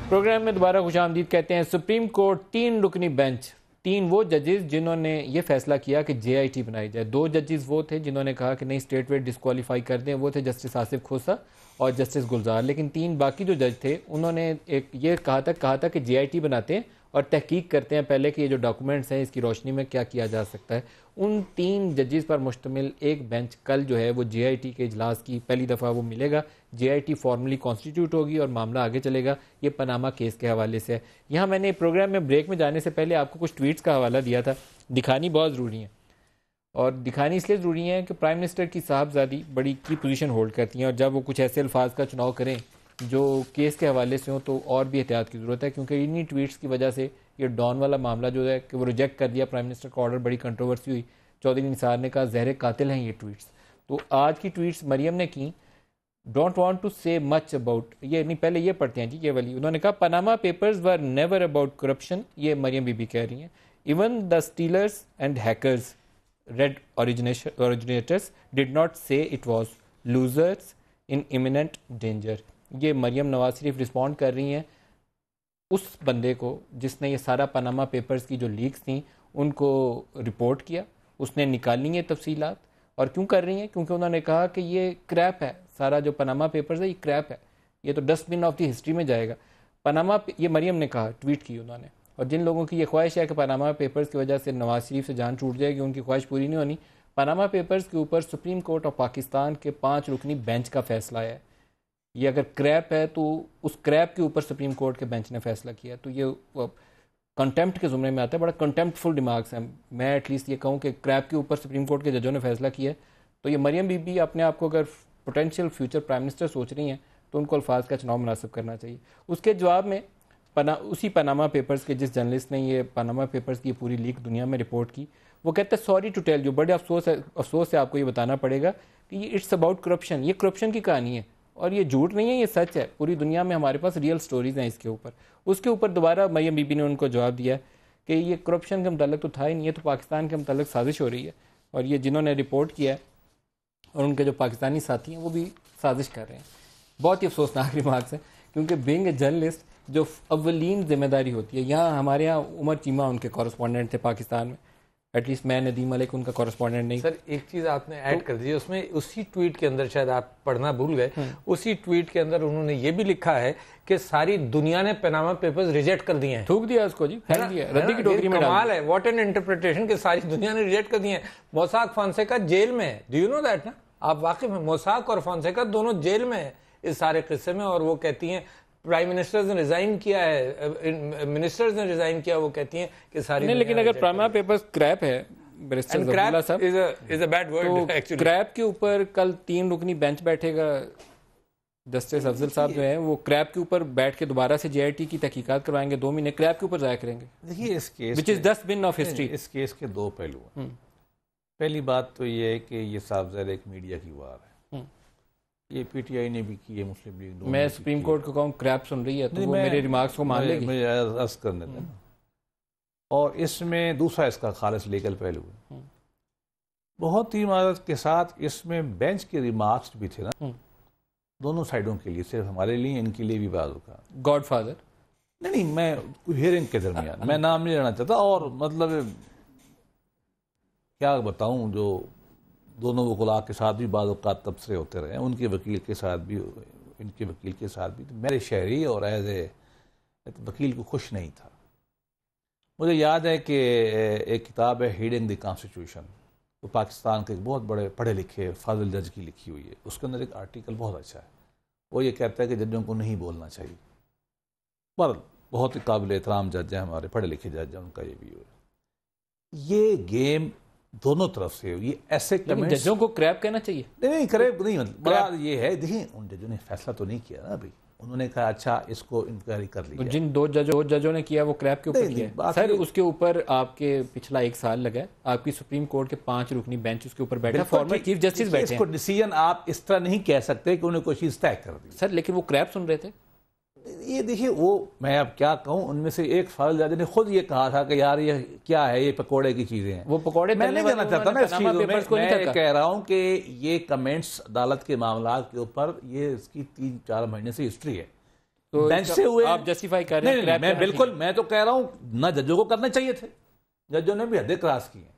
پروگرام میں دوبارہ خوش آمدید کہتے ہیں. سپریم کورٹ 3 رکنی بینچ، 3 وہ ججز جنہوں نے یہ فیصلہ کیا کہ جے آئی ٹی بنائی جائے. 2 ججز وہ تھے جنہوں نے کہا کہ نہیں اسٹیٹ ویٹ ڈسکوالیفائی کر دیں، وہ تھے جسٹس آصف کھوسا اور جسٹس گلزار. لیکن 3 باقی جو جج تھے انہوں نے ایک یہ کہا تھا کہ جے آئی ٹی بناتے ہیں اور تحقیق کرتے ہیں پہلے کہ یہ جو ڈاکومنٹس ہیں اس کی روشنی میں کیا کیا جا سکتا ہے. ان 3 ججز پر مشتمل ایک بینچ کل جو ہے وہ جے آئی ٹی کے اجلاس کی پہلی دفعہ وہ ملے گا. جے آئی ٹی فارملی کانسٹیٹیوٹ ہوگی اور معاملہ آگے چلے گا. یہ پاناما کیس کے حوالے سے ہے. یہاں میں نے پروگرام میں بریک میں جانے سے پہلے آپ کو کچھ ٹویٹس کا حوالہ دیا تھا، دکھانی بہت ضروری ہیں. اور دکھانی اس لیے ضروری ہے کہ پرائم منسٹر کی صاحبزادی بڑی کی پوزیشن ہولڈ کرتی ہیں، اور جب وہ کچھ ایسے الفاظ کا چناؤ کریں جو کیس کے حوالے سے ہوں تو اور بھی احتیاط کی ضرورت ہے. کیونکہ انہی ٹویٹس کی وجہ سے یہ ڈان والا معاملہ جو ہے کہ وہ ریجیکٹ کر دیا پرائم منسٹر کا آرڈر، بڑی کنٹروورسی ہوئی. چودھری نثار نے کہا زہر قاتل ہیں یہ ٹویٹس. تو آج کی ٹویٹس مریم نے کی، ڈونٹ وانٹ ٹو سے مچ اباؤٹ، یہ نہیں پہلے یہ پڑھتے ہیں جی یہ والی. انہوں نے کہا Panama Papers were never about corruption. یہ مریم بی بی کہہ رہی ہیں. Even the stealers and hackers red originators did not say it was losers in imminent danger. یہ مریم نواز شریف رسپونڈ کر رہی ہیں اس بندے کو جس نے یہ سارا پاناما پیپرز کی جو لیکس تھیں ان کو رپورٹ کیا. اس نے نکالی ہیں تفصیلات. اور کیوں کر رہی ہیں؟ کیونکہ انہوں نے کہا کہ یہ کریپ ہے، سارا جو پاناما پیپرز ہے یہ کریپ ہے، یہ تو dustbin of the history میں جائے گا. پاناما یہ مریم نے کہا، ٹویٹ کی انہوں نے. اور جن لوگوں کی یہ خواہش ہے کہ پاناما پیپرز کی وجہ سے نواز شریف سے جان چھوٹ جائے گی، ان کی خواہش پوری نہیں ہونی. پاناما پیپرز کے اوپر سپریم کورٹ آف پاکستان کے 5 رکنی بینچ کا فیصلہ ہے. یہ اگر کریپ ہے تو اس کریپ کے اوپر سپریم کورٹ کے بینچ نے فیصلہ کیا، تو یہ کنٹمپٹ کے زمرے میں آتا ہے. بڑا کنٹمپٹ فل ڈیماغس ہیں. میں ایٹ لیسٹ یہ کہوں کہ کریپ کے اوپر سپریم کورٹ کے ججوں نے فیصلہ کیا ہے. تو یہ مریم بی بی اپنے آپ کو اگر پوٹینشیل فیوچر پرائم منسٹر سوچ رہی ہیں تو ان کو الفاظ کا چناؤ مناسب کرنا چاہیے. اس کے جواب میں اسی پاناما پیپرز کے جس جرنلسٹ نے یہ پاناما پیپرز کی پوری لیک دنیا میں رپورٹ کی، وہ کہتا ہے سوری ٹو ٹیل یو، بڑے افسوس سے آپ کو یہ بتانا پڑے گا کہ یہ اٹس اباؤٹ کرپشن. یہ کرپشن کی کہانی ہے. اور یہ جھوٹ نہیں ہے، یہ سچ ہے. پوری دنیا میں ہمارے پاس ریئل سٹوریز ہیں اس کے اوپر. اس کے اوپر دوبارہ مریم بی بی نے ان کو جواب دیا کہ یہ کرپشن کے متعلق تو تھا ہی نہیں، ہے تو پاکستان کے متعلق سازش ہو رہی ہے، اور یہ جنہوں نے رپورٹ کیا ہے اور ان کے جو پاکستانی ساتھی ہیں وہ بھی سازش کر رہے ہیں. بہت ہی افسوسناک ریمارکس ہیں، کیونکہ بینگ اے جرنلسٹ جو اولین ذمہ داری ہوتی ہے، یہاں ہمارے یہاں عمر چیمہ ان کے کورسپونڈنٹ تھے پاکستان میں، ایٹ لیسٹ میں ندیم ملک ان کا کورسپونڈنٹ نہیں. سر ایک چیز آپ نے ایڈ کر دی، اس میں اسی ٹویٹ کے اندر شاید آپ پڑھنا بھول گئے، اسی ٹویٹ کے اندر انہوں نے یہ بھی لکھا ہے کہ ساری دنیا نے پیناما پیپرز ریجیکٹ کر دیے ہیں. تھوک دیا اس کو جی، پھینک دیا ردی کی ٹوکری میں. کمال ہے، واٹ این انٹرپریٹیشن کہ ساری دنیا نے ریجیکٹ کر دیے ہیں. موساک فونسیکا جیل میں ہے، ڈو یو نو دیٹ نا؟ آپ واقف ہیں موساک اور فونسیکا دونوں جیل میں ہیں اس سارے قصے میں، اور وہ کہتی ہیں پرائم منسٹرز نے ریزائن کیا ہے، منسٹرز نے ریزائن کیا، وہ کہتی ہیں کہ ساری نہیں. لیکن اگر پیناما پیپرز کریپ ہے بیرسٹر ظفراللہ صاحب، تو کریپ کے اوپر کل 3 رکنی بینچ بیٹھے گا. جسٹس افضل صاحب جو ہیں وہ کریپ کے اوپر بیٹھ کے دوبارہ سے جے آئی ٹی کی تحقیقات کروائیں گے، 2 مہینے کریپ کے اوپر ضائع کریں گے. دیکھیے اس case which is dustbin of history. اس کیس کے 2 پہلو ہیں. پہلی بات تو یہ ہے کہ یہ صاحب ظاہر ایک میڈیا کی وار ہے، یہ پی ٹی آئی نے بھی کی ہے، مسلم لیگ. میں سپریم کورٹ کو کہوں کریپ سن رہی ہے تو وہ میرے ریمارکس کو مان لے گی. مجھے عرض کرنے دیں. اور اس میں دوسرا اس کا خالص لیگل پہلو ہے. بہت ہی معذرت کے ساتھ اس میں بینچ کے ریمارکس بھی تھے نا دونوں سائڈوں کے لیے، صرف ہمارے لیے ان کے لیے بھی بعض کا گاڈ فادر نہیں میں ہیئرنگ کے درمیان میں نام نہیں لینا چاہتا، اور مطلب کیا بتاؤں، جو دونوں وکلاء کے ساتھ بھی بعض اوقات تبصرے ہوتے رہے ہیں، ان کے وکیل کے ساتھ بھی ان کے وکیل کے ساتھ بھی، میرے شہری اور ایز اے وکیل کو خوش نہیں تھا. مجھے یاد ہے کہ ایک کتاب ہے ہیڈنگ دی کانسٹیٹیوشن، تو پاکستان کے ایک بہت بڑے پڑھے لکھے فاضل جج کی لکھی ہوئی ہے. اس کے اندر ایک آرٹیکل بہت اچھا ہے، وہ یہ کہتا ہے کہ ججوں کو نہیں بولنا چاہیے. پر بہت ہی قابل احترام جج ہیں ہمارے، پڑھے لکھے جج ہیں، ان کا یہ بھی ہے. یہ گیم دونوں طرف سے یہ ایسے ججوں کو کریپ کہنا چاہیے. نہیں کریپ نہیں، مطلب یہ ہے دیکھیں ان ججوں نے فیصلہ تو نہیں کیا نا ابھی، انہوں نے کہا اچھا اس کو انکوائری کر لی. جن 2 ججوں نے کیا وہ کریپ کے اوپر کیا سر. اس کے اوپر آپ کے پچھلا 1 سال لگا ہے، آپ کی سپریم کورٹ کے 5 رکنی بینچ اس کے اوپر بیٹھا، فارمر چیف جسٹس بیٹھے ہیں. اس کو ڈیسیژن آپ اس طرح نہیں کہہ سکتے کہ انہیں کوئی چیز طے کر دی سر، لیکن وہ کریپ سن رہے تھے. یہ دیکھیے وہ میں اب کیا کہوں، ان میں سے ایک فاضل جج نے خود یہ کہا تھا کہ یار یہ کیا ہے، یہ پکوڑے کی چیزیں ہیں. وہ پکوڑے میں نہیں کہنا چاہتا نا اس چیزوں میں، میں کہہ رہا ہوں کہ یہ کمنٹس عدالت کے معاملات کے اوپر یہ اس کی 3-4 مہینے سے ہسٹری ہے. بینچ سے ہوئے آپ جسٹیفائی کر رہے ہیں. میں بالکل، میں تو کہہ رہا ہوں نہ ججوں کو کرنے چاہیے تھے، ججوں نے بھی حدیں کراس کی ہیں،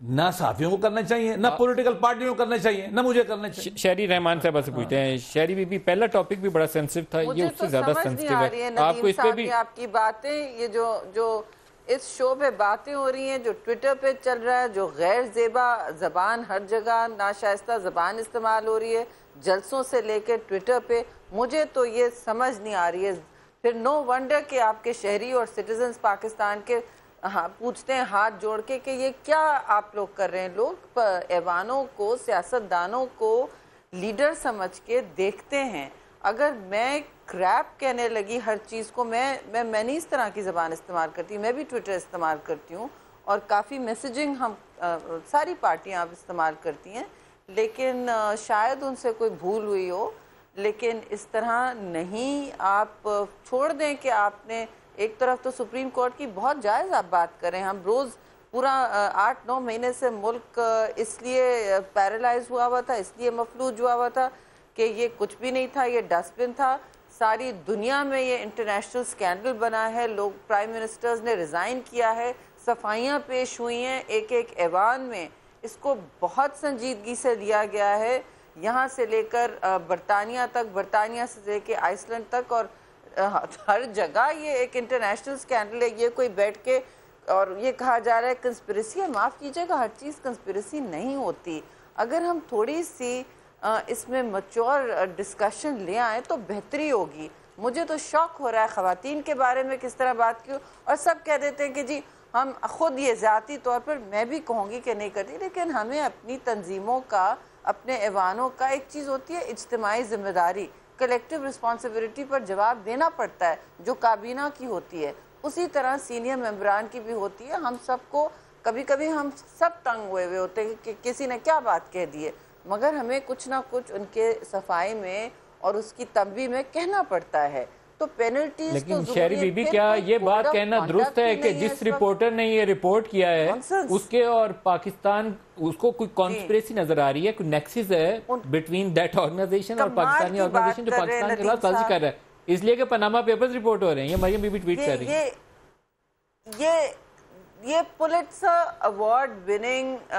نہ صحافیوں کو کرنا چاہیے، نہ پولیٹیکل پارٹیوں کو کرنا چاہیے، نہ مجھے کرنا چاہیے. شہری رحمان صاحب سے پوچھتے ہیں. شہری بی بی پہلا ٹاپک بھی بڑا سینسٹیو تھا، یہ اس سے زیادہ سینسٹیو ہے. آپ کو اس پہ بھی آپ کی باتیں، یہ جو اس شو پہ باتیں ہو رہی ہیں، جو ٹویٹر پہ چل رہا ہے، جو غیر زیبا زبان ہر جگہ ناشائستہ زبان استعمال ہو رہی ہے جلسوں سے لے کے ٹویٹر پہ، مجھے تو یہ سمجھ نہیں آ رہی ہے. پھر نو ونڈر کہ آپ کے شہری اور سٹیزنز پاکستان کے پوچھتے ہیں ہاتھ جوڑ کے کہ یہ کیا آپ لوگ کر رہے ہیں. لوگ ایوانوں کو، سیاستدانوں کو لیڈر سمجھ کے دیکھتے ہیں. اگر میں کریپ کہنے لگی ہر چیز کو، میں نہیں اس طرح کی زبان استعمال کرتی، میں بھی ٹویٹر استعمال کرتی ہوں اور کافی میسیجنگ ہم ساری پارٹیاں آپ استعمال کرتی ہیں، لیکن شاید ان سے کوئی بھول ہوئی ہو. لیکن اس طرح نہیں، آپ چھوڑ دیں کہ آپ نے ایک طرف تو سپریم کورٹ کی بہت جائز آپ بات کریں. ہم روز پورا 8-9 مہینے سے ملک اس لیے پیرالائز ہوا ہوا تھا، اس لیے مفلوج ہوا ہوا تھا کہ یہ کچھ بھی نہیں تھا، یہ ڈسٹ بن تھا. ساری دنیا میں یہ انٹرنیشنل سکینڈل بنا ہے، لوگ پرائم منسٹرز نے ریزائن کیا ہے، صفائیاں پیش ہوئی ہیں ایک ایوان میں. اس کو بہت سنجیدگی سے لیا گیا ہے، یہاں سے لے کر برطانیہ تک، برطانیہ سے لے کے آئس لینڈ تک، اور ہر جگہ یہ ایک انٹرنیشنل سکینڈل ہے. یہ کوئی بیٹھ کے اور یہ کہا جا رہا ہے کنسپریسی ہے. معاف کیجئے گا، ہر چیز کنسپریسی نہیں ہوتی. اگر ہم تھوڑی سی اس میں میچور ڈسکشن لے آئیں تو بہتری ہوگی. مجھے تو شوق ہو رہا ہے خواتین کے بارے میں کس طرح بات کی، اور سب کہہ دیتے ہیں کہ جی ہم خود یہ ذاتی طور پر، میں بھی کہوں گی کہ نہیں کرتی، لیکن ہمیں اپنی تنظیموں کا، اپنے ایوانوں کا ایک چیز ہوتی ہے اجتماعی ذمہ داری، کلیکٹیو رسپانسبلٹی پر جواب دینا پڑتا ہے جو کابینہ کی ہوتی ہے. اسی طرح سینئر ممبران کی بھی ہوتی ہے. ہم سب کو کبھی کبھی ہم سب تنگ ہوئے ہوتے ہیں کہ کسی نے کیا بات کہہ دی ہے، مگر ہمیں کچھ نہ کچھ ان کے صفائی میں اور اس کی تنبیہ میں کہنا پڑتا ہے. تو پینلٹیز لیکن شہری بی بی کیا یہ بات کہنا درست ہے کہ جس رپورٹر نے یہ رپورٹ کیا ہے اس کے اور پاکستان اس کو کوئی کانسپریسی نظر آ رہی ہے, کوئی نیکسس ہے بٹوین دیٹ آرگنائزیشن اور پاکستانی آرگنائزیشن جو پاکستان کے خلاف سازش کر رہا ہے, اس لیے کہ پناما پیپرز رپورٹ ہو رہے ہیں. یہ مریم بی بی ٹویٹ کر رہی ہے. یہ پولیٹزر ایوارڈ وننگ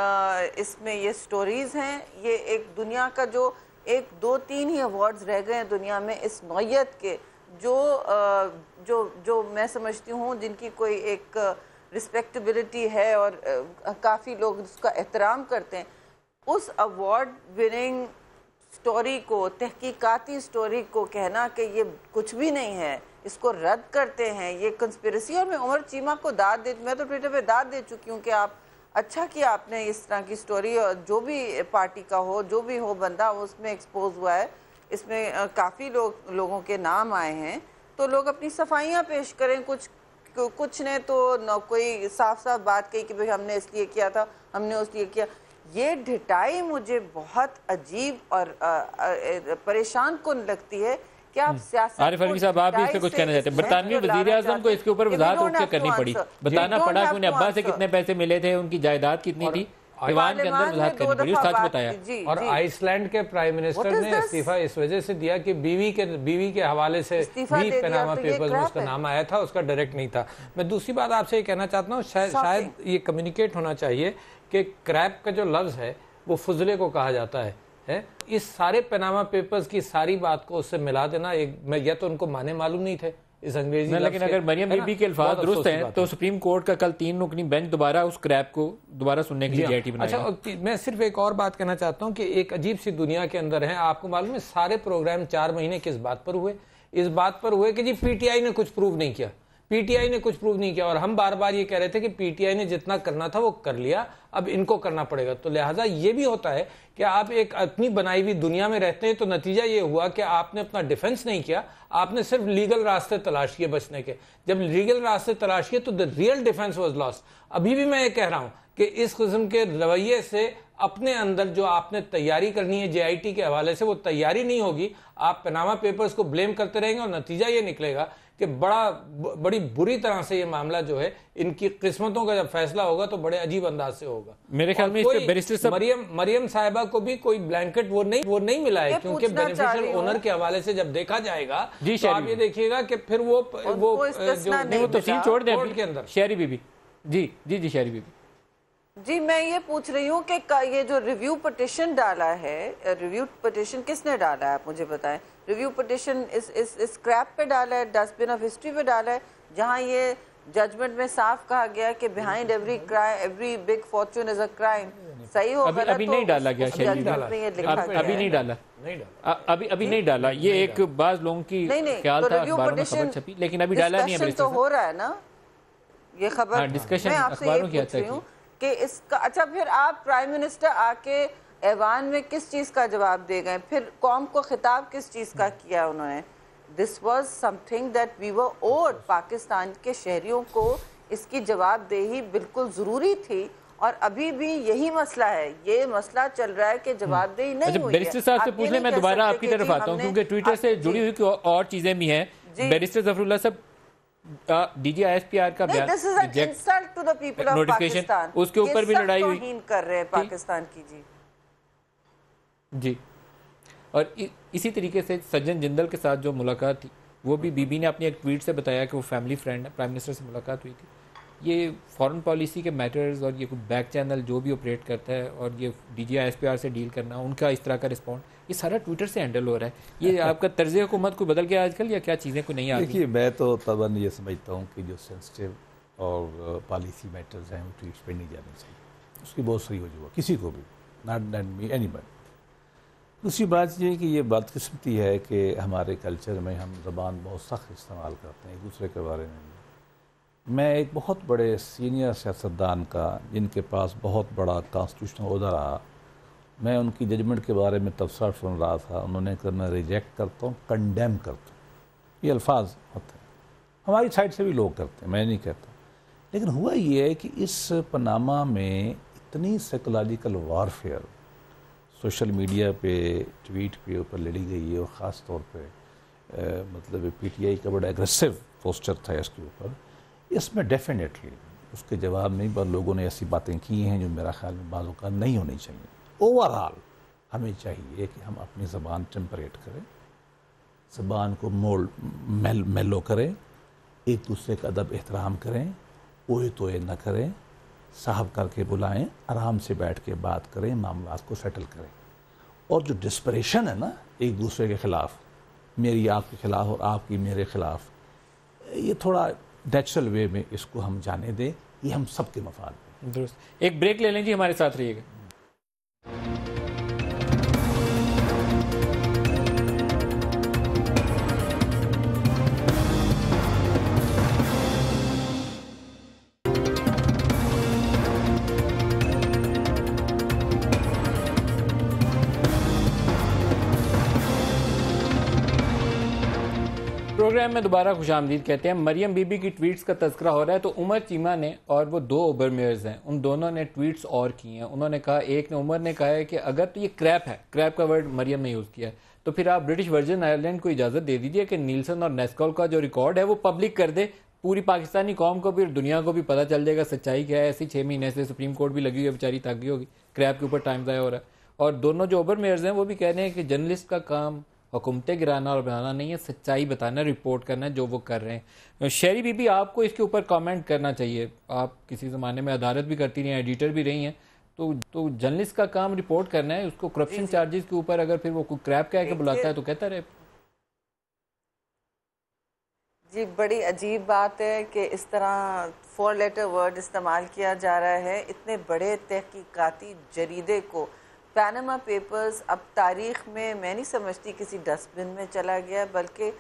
اس میں یہ سٹوریز ہیں. یہ ایک دنیا کا جو 1 2 3 ہی ایوارڈز رہ گئے ہیں دنیا میں اس نوعیت کے, جو میں سمجھتی ہوں جن کی کوئی ایک رسپیکٹیبلٹی ہے اور کافی لوگ اس کا احترام کرتے ہیں. اس ایوارڈ وننگ سٹوری کو, تحقیقاتی سٹوری کو کہنا کہ یہ کچھ بھی نہیں ہے, اس کو رد کرتے ہیں, یہ کنسپیرسی. اور میں عمر چیمہ کو میں تو ٹویٹر پہ داد دے چکی ہوں کہ آپ اچھا کیا آپ نے اس طرح کی سٹوری, اور جو بھی پارٹی کا ہو جو بھی ہو بندہ وہ اس میں ایکسپوز ہوا ہے, اس میں کافی لوگوں کے نام آئے ہیں, تو لوگ اپنی صفائیاں پیش کریں. کچھ نے تو کوئی صاف بات کہی کہ بھئی ہم نے اس لیے کیا تھا, ہم نے اس لیے کیا. یہ ڈھٹائی مجھے بہت عجیب اور پریشان کن لگتی ہے کہ آپ سیاست عارف علوی صاحب آپ بھی اس سے کچھ کہنا چاہتے ہیں. برطانوی وزیر اعظم کو اس کے اوپر وضاحت اٹھ کے کرنی پڑی, بتانا پڑا کہ انہیں ابا سے کتنے پیسے ملے تھے, ان کی جائیداد کتنی تھی, ایوان کے اندر وضاحت کرنی پڑی, سچ بتایا. اور آئس لینڈ کے پرائم منسٹر نے استعفیٰ اس وجہ سے دیا کہ بیوی کے حوالے سے بھی پناما پیپرز میں اس کا نام آیا تھا, اس کا ڈائریکٹ نہیں تھا. میں دوسری بات آپ سے یہ کہنا چاہتا ہوں, شاید یہ کمیونیکیٹ ہونا چاہیے کہ کریپ کا جو لفظ ہے وہ فضلے کو کہا جاتا ہے. اس سارے پناما پیپرز کی ساری بات کو اس سے ملا دینا, یا تو ان کو معنی معلوم نہیں تھے اس انگریزی لفظ. لیکن اگر مریم بی بی کے الفاظ درست ہیں تو سپریم کورٹ کا کل 3 رکنی بینچ دوبارہ اس کریپ کو دوبارہ سننے کے لیے جی ٹی بنائے گا. اچھا, میں صرف ایک اور بات کہنا چاہتا ہوں کہ ایک عجیب سی دنیا کے اندر ہیں. آپ کو معلوم ہے سارے پروگرام 4 مہینے کس بات پر ہوئے؟ اس بات پر ہوئے کہ جی پی ٹی آئی نے کچھ پروو نہیں کیا, پی ٹی آئی نے کچھ پروو نہیں کیا, اور ہم بار بار یہ کہہ رہے تھے کہ پی ٹی آئی نے جتنا کرنا تھا وہ کر لیا, اب ان کو کرنا پڑے گا. تو لہٰذا یہ بھی ہوتا ہے کہ آپ ایک اپنی بنائی ہوئی دنیا میں رہتے ہیں, تو نتیجہ یہ ہوا کہ آپ نے اپنا ڈیفنس نہیں کیا, آپ نے صرف لیگل راستے تلاش کیے بچنے کے. جب لیگل راستے تلاش کیے تو the real defense was lost. ابھی بھی میں یہ کہہ رہا ہوں کہ اس قسم کے رویے سے اپنے اندر جو آپ نے تیاری کرنی ہے جے آئی ٹی کے حوالے سے, وہ تیاری نہیں ہوگی. آپ پناما پیپرز کو بلیم کرتے رہیں گے اور نتیجہ یہ نکلے گا کہ بڑی بری طرح سے یہ معاملہ جو ہے ان کی قسمتوں کا جب فیصلہ ہوگا تو بڑے عجیب انداز سے ہوگا. میرے خیال میں اس پہ بیرسٹر صاحب مریم صاحبہ کو بھی کوئی بلینکٹ وہ نہیں ملا ہے, کیونکہ بینیفیشل اونر کے حوالے سے جب دیکھا جائے گا تو آپ یہ دیکھیے گا کہ پھر وہ تفصیل چھوڑ دیں کے اندر. شہری بی بی جی شہری بی بی جی, میں یہ پوچھ رہی ہوں کہ یہ جو ریویو پٹیشن ڈالا ہے, ریویو پٹیشن کس نے ڈالا ہے آپ مجھے بتائیں. ریویو پٹیشن اس کریپ پہ ڈالا ہے, ڈسٹ بن آف ہسٹری پہ ڈالا ہے, جہاں یہ ججمنٹ میں صاف کہا گیا کہ behind every big fortune is a crime. صحیح ہو غلط ابھی نہیں ڈالا گیا, ابھی نہیں ڈالا, ابھی نہیں ڈالا. یہ ایک بعض لوگوں کی خیال تھا, اخباروں میں خبر چھپی, لیکن ابھی ڈالا نہیں ہے. ڈسکشن تو ہو رہا ہے نا یہ خبر, ڈسکشن میں آپ سے یہ پوچھ رہی ہوں کہ اس کا. اچھا, پھر آپ پرائم منسٹر آ کے ایوان میں کس چیز کا جواب دے گئے, پھر قوم کو خطاب کس چیز کا کیا انہوں نے. This was something that we were awed. Pakistan کے شہریوں کو اس کی جواب دہی بالکل ضروری تھی, اور ابھی بھی یہی مسئلہ ہے, یہ مسئلہ چل رہا ہے کہ جواب دہی نہیں ہوئی ہے. بیرسٹر صاحب سے پوچھ لیں, میں دوبارہ آپ کی طرف آتا ہوں کیونکہ ٹویٹر سے جڑی ہوئی اور چیزیں بھی ہیں. بیرسٹر ظفر اللہ صاحب, D G I S P R کا بیان نوٹیفیکیشن, اس کے اوپر بھی لڑائی ہوئی کر رہے ہیں پاکستان کی. جی اور اسی طریقے سے سجن جندل کے ساتھ جو ملاقات تھی وہ بھی بی بی نے اپنی ایک ٹویٹ سے بتایا کہ وہ فیملی فرینڈ ہے, پرائم منسٹر سے ملاقات ہوئی تھی. یہ فارن پالیسی کے میٹرز اور یہ بیک چینل جو بھی آپریٹ کرتا ہے اور یہ D G I S P R سے ڈیل کرنا, ان کا اس طرح کا رسپونڈ, یہ سارا ٹویٹر سے ہینڈل ہو رہا ہے. یہ آپ کا طرز حکومت کو بدل گیا آج کل, یا کیا چیزیں کوئی نہیں آ رہی؟ دیکھیے, میں تو طبعاً یہ سمجھتا ہوں کہ جو سینسٹیو اور پالیسی میٹرز ہیں وہ ٹویٹس پہ نہیں جانے چاہیے. اس کی بہت صحیح وجہ کسی کو بھی, ناٹ می اینی بڈی. دوسری بات یہ کہ یہ بدقسمتی ہے کہ ہمارے کلچر میں ہم زبان بہت سخت استعمال کرتے ہیں ایک دوسرے کے بارے میں. میں ایک بہت بڑے سینئر سیاستدان کا, جن کے پاس بہت بڑا کانسٹیٹیوشنل عہدہ رہا, میں ان کی ججمنٹ کے بارے میں تبصرہ سن رہا تھا. انہوں نے کہا میں ریجیکٹ کرتا ہوں, کنڈیم کرتا ہوں. یہ الفاظ ہوتے ہیں, ہماری سائڈ سے بھی لوگ کرتے ہیں, میں نہیں کہتا. لیکن ہوا یہ ہے کہ اس پاناما میں اتنی سائیکولوجیکل وارفیئر, سوشل میڈیا پہ ٹویٹ پہ اوپر لڑی گئی ہے، اور خاص طور پہ مطلب پی ٹی آئی کا بڑا ایگریسو پوسچر تھا اس کے اوپر، اس میں ڈیفینیٹلی اس کے جواب میں پر لوگوں نے ایسی باتیں کی ہیں جو میرا خیال میں بعض اوقات نہیں ہونی چاہیے۔ اوورآل ہمیں چاہیے کہ ہم اپنی زبان ٹیمپریٹ کریں، زبان کو میلو کریں، ایک دوسرے کا ادب احترام کریں، اوئے توئے نہ کریں، صاحب کر کے بلائیں، آرام سے بیٹھ کے بات کریں، معاملات کو سیٹل کریں۔ اور جو ڈسپریشن ہے نا ایک دوسرے کے خلاف، میری آپ کے خلاف اور آپ کی میرے خلاف، یہ تھوڑا نیچرل وے میں اس کو ہم جانے دیں، یہ ہم سب کے مفاد میں۔ درست، ایک بریک لے لیں جی، ہمارے ساتھ رہیے گا۔ پروگرام میں دوبارہ خوش آمدید کہتے ہیں۔ مریم بی بی کی ٹویٹس کا تذکرہ ہو رہا ہے تو عمر چیمہ نے اور وہ 2 اوبر میئرز ہیں، ان دونوں نے ٹویٹس اور کی ہیں۔ انہوں نے کہا، ایک نے عمر نے کہا ہے کہ اگر تو یہ کریپ ہے، کریپ کا ورڈ مریم نے یوز کیا ہے، تو پھر آپ برٹش ورجن آئرلینڈ کو اجازت دے دیجئے کہ نیلسن اور نیسکول کا جو ریکارڈ ہے وہ پبلک کر دے، پوری پاکستانی قوم کو بھی اور دنیا کو بھی پتہ چل جائے گا سچائی کیا ہے۔ ایسی 6 مہینے سے سپریم کورٹ بھی لگی ہوئی ہے، بیچاری تھک گئی ہوگی، کریپ کے اوپر ٹائم ضائع ہو رہا ہے۔ اور دونوں جو اوبر میئرز ہیں وہ بھی کہہ رہے ہیں کہ جرنلسٹ کا کام حکومتیں گرانا اور بنانا نہیں ہے، سچائی بتانا، رپورٹ کرنا جو وہ کر رہے ہیں۔ شیری بی بی، آپ کو اس کے اوپر کامنٹ کرنا چاہیے، آپ کسی زمانے میں عدالت بھی کرتی رہی ہیں، ایڈیٹر بھی رہی ہیں، تو جرنلسٹ کا کام رپورٹ کرنا ہے، اس کو کرپشن چارجز کے اوپر اگر پھر وہ کوئی کریپ کہہ کے بلاتا ہے تو کہتا رہے۔ جی بڑی عجیب بات ہے کہ اس طرح 4 لیٹر ورڈ استعمال کیا جا رہا ہے اتنے بڑے تحقیقاتی جریدے کو۔ پیناما پیپرز اب تاریخ میں نہیں سمجھتی کسی ڈسٹ بن میں چلا گیا، بلکہ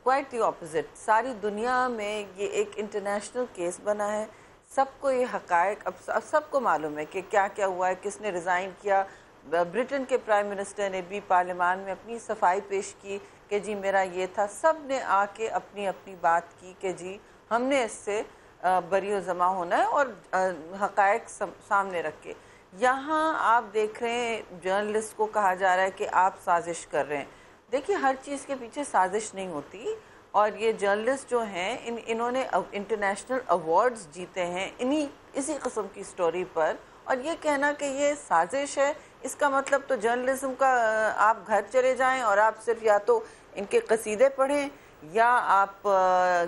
کوائٹ دی اپوزٹ، ساری دنیا میں یہ ایک انٹرنیشنل کیس بنا ہے۔ سب کو یہ حقائق اب سب کو معلوم ہے کہ کیا کیا ہوا ہے، کس نے ریزائن کیا۔ برٹن کے پرائم منسٹر نے بھی پارلیمان میں اپنی صفائی پیش کی کہ جی میرا یہ تھا، سب نے آ کے اپنی اپنی بات کی کہ جی ہم نے اس سے بری و ضمع ہونا ہے اور حقائق سامنے رکھ کے۔ یہاں آپ دیکھ رہے ہیں جرنلسٹ کو کہا جا رہا ہے کہ آپ سازش کر رہے ہیں۔ دیکھیے ہر چیز کے پیچھے سازش نہیں ہوتی، اور یہ جرنلسٹ جو ہیں انہوں نے انٹرنیشنل ایوارڈز جیتے ہیں اسی قسم کی سٹوری پر، اور یہ کہنا کہ یہ سازش ہے، اس کا مطلب تو جرنلزم کا آپ گھر چلے جائیں اور آپ صرف یا تو ان کے قصیدے پڑھیں یا آپ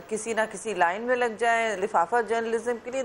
کسی نہ کسی لائن میں لگ جائیں لفافہ جرنلزم کے لیے۔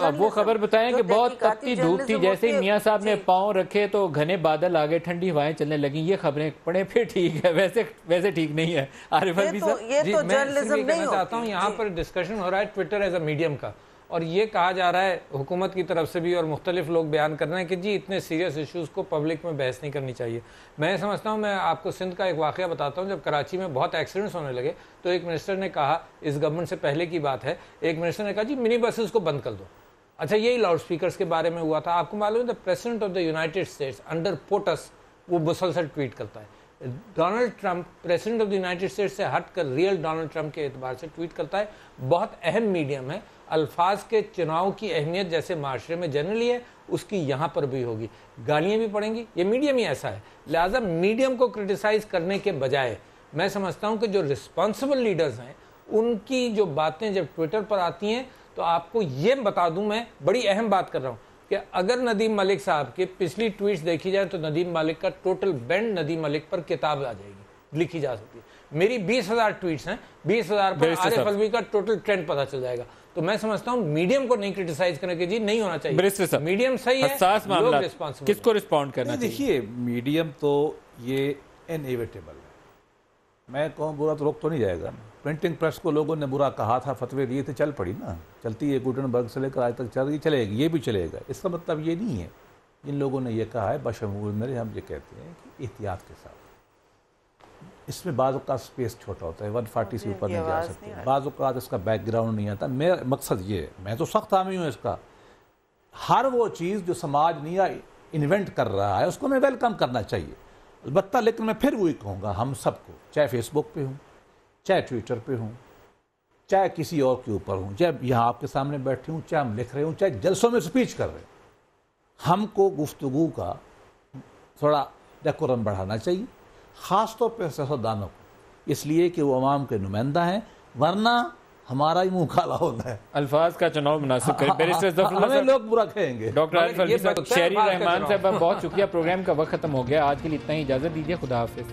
اب وہ خبر بتائیں کہ بہت تپتی دھوپ تھی، جیسے میاں صاحب نے پاؤں رکھے تو گھنے بادل آگے، ٹھنڈی ہوائیں چلنے لگیں، یہ خبریں پڑھیں پھر ٹھیک ہے، ویسے ٹھیک نہیں ہے۔ عارف الوی صاحب، یہ تو جرنلزم نہیں چاہتا ہوں یہاں پر ڈسکشن ہو رہا ہے ٹویٹر ایز اے میڈیم کا، اور یہ کہا جا رہا ہے حکومت کی طرف سے بھی اور مختلف لوگ بیان کر رہے ہیں کہ جی اتنے سیریس ایشوز کو پبلک میں بحث نہیں کرنی چاہیے۔ میں سمجھتا ہوں، میں آپ کو سندھ کا ایک واقعہ بتاتا ہوں، جب کراچی میں بہت ایکسیڈنٹس ہونے لگے تو ایک منسٹر نے کہا، اس گورنمنٹ سے پہلے کی بات ہے، ایک منسٹر نے کہا جی منی بسز کو بند کر دو۔ اچھا یہی لاؤڈ سپیکرز کے بارے میں ہوا تھا۔ آپ کو معلوم ہے President of the United States انڈر پوٹس وہ مسلسل ٹویٹ کرتا ہے، Donald Trump President of the United States سے ہٹ کر ریئل ڈونلڈ ٹرمپ کے اعتبار سے ٹویٹ کرتا ہے۔ بہت اہم میڈیم ہے، الفاظ کے چناؤ کی اہمیت جیسے معاشرے میں جنرلی ہے اس کی یہاں پر بھی ہوگی، گالیاں بھی پڑیں گی، یہ میڈیم ہی ایسا ہے۔ لہٰذا میڈیم کو کرٹیسائز کرنے کے بجائے میں سمجھتا ہوں کہ جو رسپانسبل لیڈرز ہیں ان کی جو باتیں جب ٹویٹر پر آتی ہیں تو آپ کو یہ بتا دوں، میں بڑی اہم بات کر رہا ہوں کہ اگر ندیم ملک صاحب کی پچھلی ٹویٹس دیکھی جائیں تو ندیم ملک کا ٹوٹل بینڈ ندیم ملک پر کتاب آ جائے گی، لکھی جا سکتی ہے۔ میری 20,000 ٹویٹس ہیں، 20,000 پر عارف الوی کا ٹوٹل ٹرینڈ پتہ چل جائے گا۔ تو میں سمجھتا ہوں میڈیم کو نہیں کرٹیسائز کرنے کے جی نہیں ہونا چاہیے، میڈیم صحیح ہے، حساس معاملات کس کو رسپونڈ کرنا چاہیے؟ دیکھیے میڈیم تو یہ انیویٹیبل ہے، میں کہوں برا تو روک تو نہیں جائے گا۔ پرنٹنگ پریس کو لوگوں نے برا کہا تھا، فتوے دیے تھے، چل پڑی نا، چلتی ہے، گوٹنبرگ سے لے کر آج تک چل رہی، چلے گی، یہ بھی چلے گا۔ اس کا مطلب یہ نہیں ہے، جن لوگوں نے یہ کہا ہے بشمول میرے، ہم یہ کہتے ہیں کہ احتیاط کے ساتھ، اس میں بعض اوقات سپیس چھوٹا ہوتا ہے، 140 سے اوپر نہیں جا سکتے، بعض اوقات اس کا بیک گراؤنڈ نہیں آتا۔ میرا مقصد یہ ہے، میں تو سخت حامی ہوں اس کا، ہر وہ چیز جو سماج نیا انوینٹ کر رہا ہے اس کو میں ویلکم کرنا چاہیے، البتہ لیکن میں پھر وہی کہوں گا ہم سب کو، چاہے فیس بک پہ ہوں، چاہے ٹویٹر پہ ہوں، چاہے کسی اور کے اوپر ہوں، چاہے یہاں آپ کے سامنے بیٹھے ہوں، چاہے ہم لکھ رہے ہوں، چاہے جلسوں میں سپیچ کر رہے ہیں، ہم کو گفتگو کا تھوڑا ڈیکورم بڑھانا چاہیے، خاص طور پہ سیاستدانوں کو، اس لیے کہ وہ عوام کے نمائندہ ہیں، ورنہ ہمارا ہی منہ کالا ہوتا ہے۔ الفاظ کا چناؤ مناسب کریں۔ بیرسٹر ظفر اللہ ہمیں صاحب، لوگ برا کہیں گے۔ ڈاکٹر عارف علوی صاحب، شہری بات کا رحمان جواب۔ صاحب، بہت شکریہ، پروگرام کا وقت ختم ہو گیا، آج کے لیے اتنا ہی، اجازت دیجیے، خدا حافظ۔